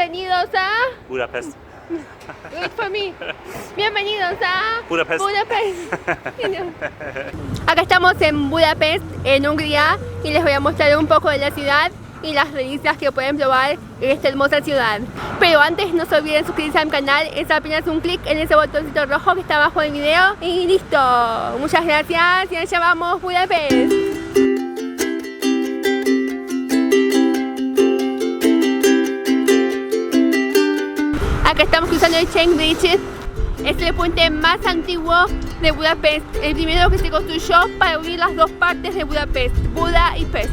Bienvenidos a Budapest. Wait for me. Bienvenidos a Budapest. Acá estamos en Budapest, en Hungría, y les voy a mostrar un poco de la ciudad y las delicias que pueden probar en esta hermosa ciudad. Pero antes no se olviden suscribirse al canal, es apenas un clic en ese botoncito rojo que está abajo del video y listo. Muchas gracias y allá vamos, Budapest. Acá estamos cruzando el Chain Bridge. Es el puente más antiguo de Budapest, el primero que se construyó para unir las dos partes de Budapest, Buda y Pest.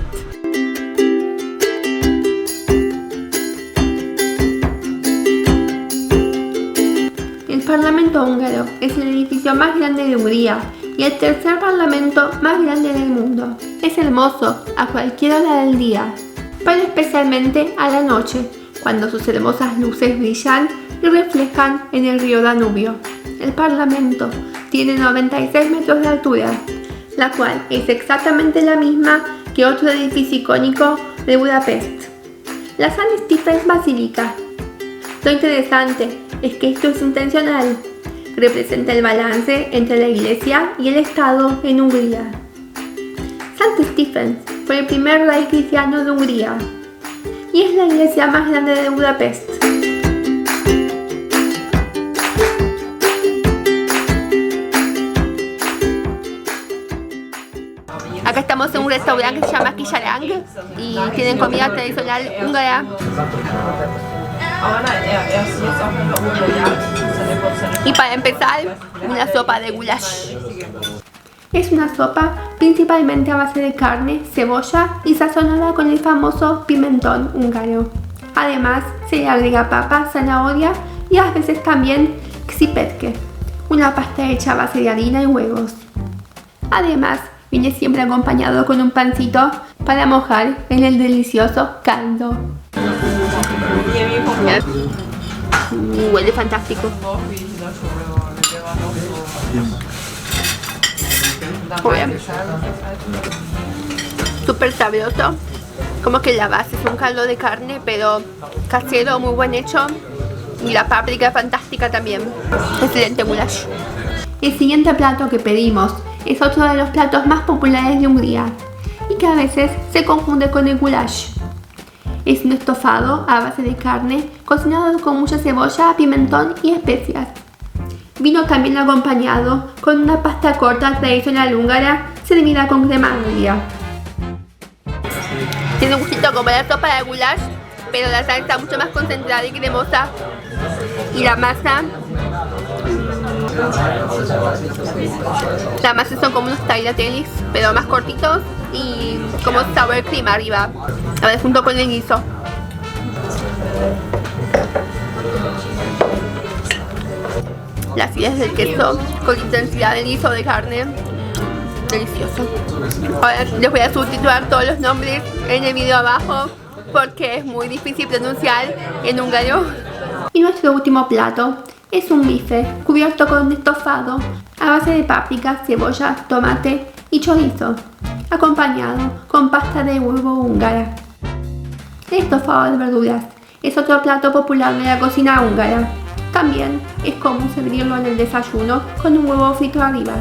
El Parlamento húngaro es el edificio más grande de Hungría y el tercer parlamento más grande del mundo. Es hermoso a cualquier hora del día, pero especialmente a la noche, cuando sus hermosas luces brillan y reflejan en el río Danubio. El Parlamento tiene 96 metros de altura, la cual es exactamente la misma que otro edificio icónico de Budapest, la St. Stephen's Basilica. Lo interesante es que esto es intencional, representa el balance entre la Iglesia y el Estado en Hungría. St. Stephen's fue el primer rey cristiano de Hungría y es la iglesia más grande de Budapest. Acá estamos en un restaurante que se llama Kisarang y tienen comida tradicional húngara. Y para empezar, una sopa de goulash. Es una sopa principalmente a base de carne, cebolla y sazonada con el famoso pimentón húngaro. Además, se le agrega papa, zanahoria y a veces también ksipetke, una pasta hecha a base de harina y huevos. Además, viene siempre acompañado con un pancito para mojar en el delicioso caldo. Huele fantástico. Súper sabroso. Como que la base es un caldo de carne, pero casero, muy buen hecho. Y la páprica fantástica también. Excelente goulash. El siguiente plato que pedimos es otro de los platos más populares de Hungría y que a veces se confunde con el goulash. Es un estofado a base de carne cocinado con mucha cebolla, pimentón y especias. Vino también acompañado con una pasta corta tradicional húngara servida con crema agria. Tiene un gustito como la sopa de goulash, pero la salsa está mucho más concentrada y cremosa. Y la masa son como unos tagliatellis, pero más cortitos y como sour cream arriba, a ver, junto con el guiso. La acidez del queso con la intensidad del guiso de carne, delicioso. Ahora les voy a subtitular todos los nombres en el video abajo porque es muy difícil pronunciar en húngaro. Y nuestro último plato es un bife cubierto con un estofado a base de páprica, cebolla, tomate y chorizo, acompañado con pasta de huevo húngara. El estofado de verduras es otro plato popular de la cocina húngara. También es común servirlo en el desayuno con un huevo frito arriba.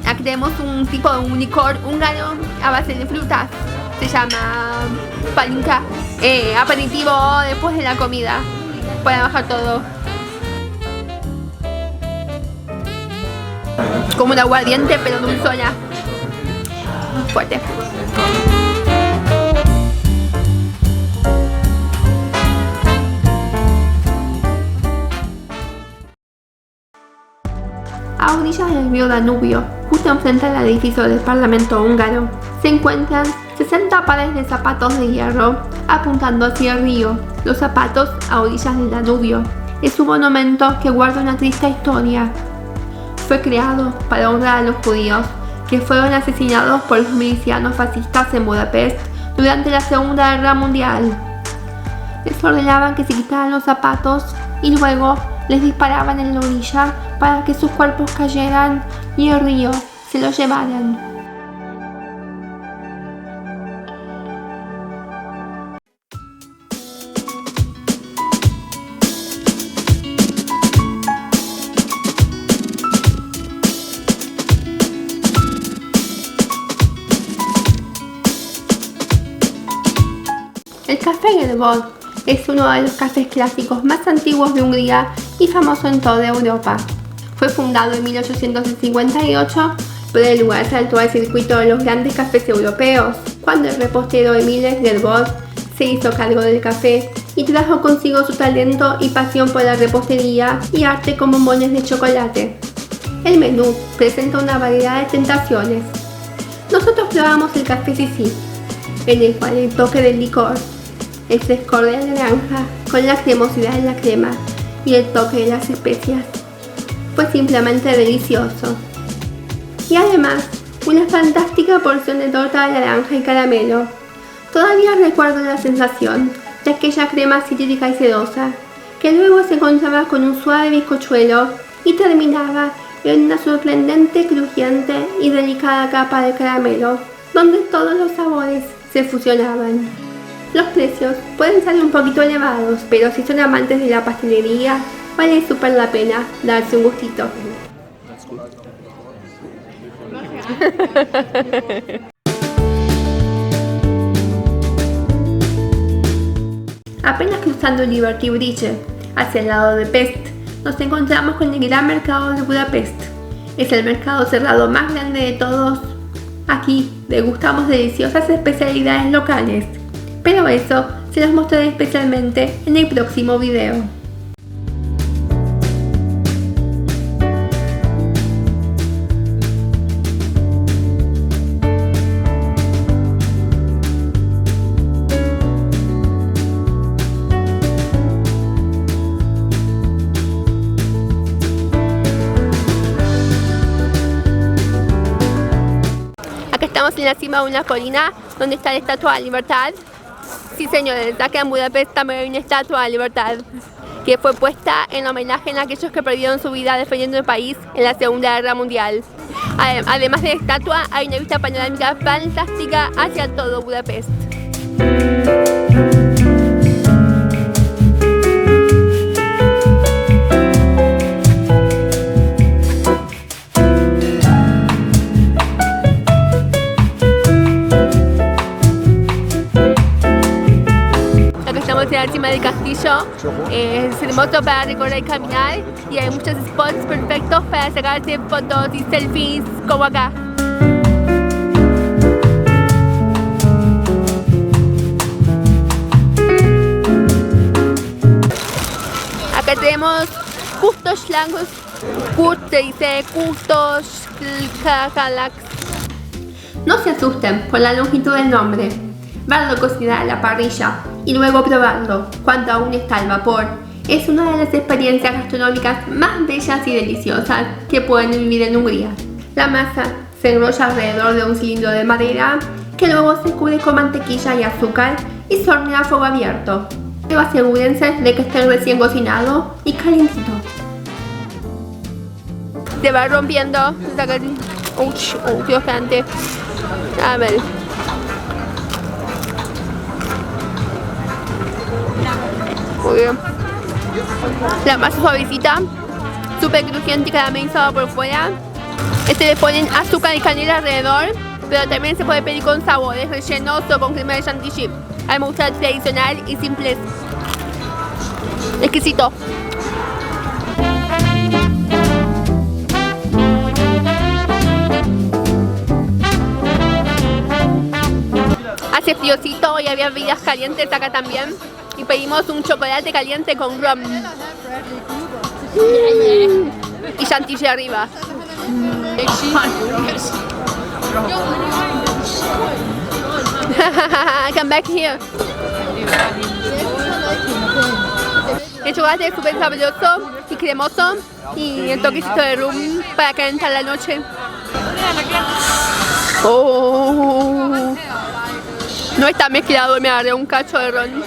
Aquí tenemos un tipo de un licor húngaro a base de frutas. Se llama palinka. Aperitivo después de la comida. Para bajar todo. Como un aguardiente pero dulzona. Fuerte. A orillas del río Danubio, justo enfrente al edificio del Parlamento húngaro, se encuentran 60 pares de zapatos de hierro apuntando hacia el río. Los zapatos a orillas del Danubio es un monumento que guarda una triste historia. Fue creado para honrar a los judíos que fueron asesinados por los milicianos fascistas en Budapest durante la Segunda Guerra Mundial. Les ordenaban que se quitaran los zapatos y luego les disparaban en la orilla para que sus cuerpos cayeran y el río se los llevaran. El café Yerbot es uno de los cafés clásicos más antiguos de Hungría y famoso en toda Europa. Fue fundado en 1858, pero el lugar saltó al circuito de los grandes cafés europeos, cuando el repostero Emile Yerbot se hizo cargo del café y trajo consigo su talento y pasión por la repostería y arte con bombones de chocolate. El menú presenta una variedad de tentaciones. Nosotros probamos el café Sissi, en el cual el toque del licor, el frescor de la naranja con la cremosidad de la crema y el toque de las especias fue simplemente delicioso. Y además, una fantástica porción de torta de naranja y caramelo. Todavía recuerdo la sensación de aquella crema cítrica y sedosa, que luego se encontraba con un suave bizcochuelo y terminaba en una sorprendente, crujiente y delicada capa de caramelo, donde todos los sabores se fusionaban. Los precios pueden ser un poquito elevados, pero si son amantes de la pastelería, vale súper la pena darse un gustito. Apenas cruzando el Liberty Bridge hacia el lado de Pest, nos encontramos con el gran mercado de Budapest. Es el mercado cerrado más grande de todos. Aquí degustamos deliciosas especialidades locales, pero eso se los mostraré especialmente en el próximo video. Estamos en la cima de una colina donde está la Estatua de la Libertad. Sí, señores, acá en Budapest también hay una Estatua de la Libertad que fue puesta en homenaje a aquellos que perdieron su vida defendiendo el país en la Segunda Guerra Mundial. Además de la estatua, hay una vista panorámica fantástica hacia todo Budapest. Encima del castillo, es hermoso para recorrer y caminar y hay muchos spots perfectos para sacarse fotos y selfies como acá. Acá tenemos Kustoslagos, Kurt se dice Kustoslagos. No se asusten por la longitud del nombre. Verlo cocinar a la parrilla y luego probarlo cuando aún está al vapor es una de las experiencias gastronómicas más bellas y deliciosas que pueden vivir en Hungría. La masa se enrolla alrededor de un cilindro de madera que luego se cubre con mantequilla y azúcar y se hornea a fuego abierto. Pero asegúrense de que esté recién cocinado y calientito. Se va rompiendo. Dios grande. A ver. Muy bien. La masa suavecita, súper crujiente y caramelizada por fuera. Le ponen azúcar y canela alrededor, pero también se puede pedir con sabores rellenos o con crema de chantilly. A mí me gusta el tradicional y simple. Exquisito. Hace friocito y había bebidas calientes acá también. Y pedimos un chocolate caliente con rum. Y chantilly arriba. Come back here. El chocolate es súper sabroso y cremoso. Y el toquecito de rum para calentar la noche. Oh. No está mezclado, me agarré un cacho de ron.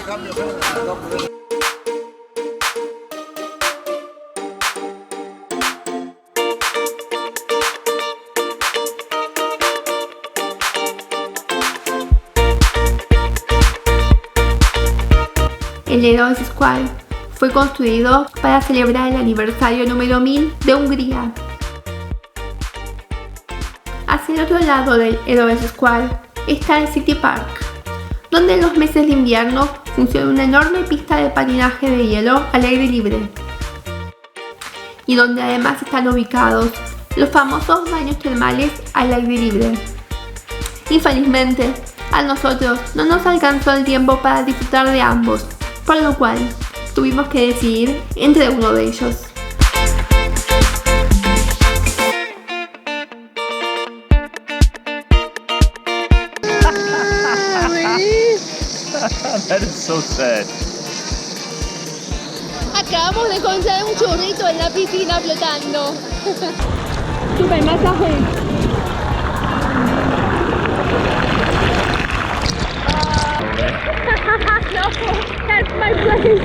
El Heroes Square fue construido para celebrar el aniversario número 1000 de Hungría. Hacia el otro lado del Heroes Square está el City Park, donde en los meses de invierno funciona una enorme pista de patinaje de hielo al aire libre y donde además están ubicados los famosos baños termales al aire libre. Infelizmente, a nosotros no nos alcanzó el tiempo para disfrutar de ambos, por lo cual tuvimos que decidir entre uno de ellos. That is so sad. Acabamos de encontrar un churrito en la piscina flotando. Super masaje. No, that's my place.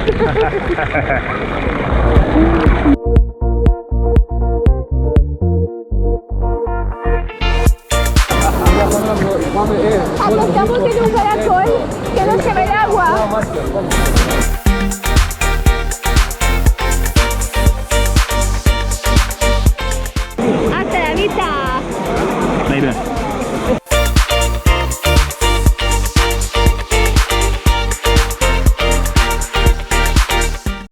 Acá estamos en un caracol que no se ve el agua.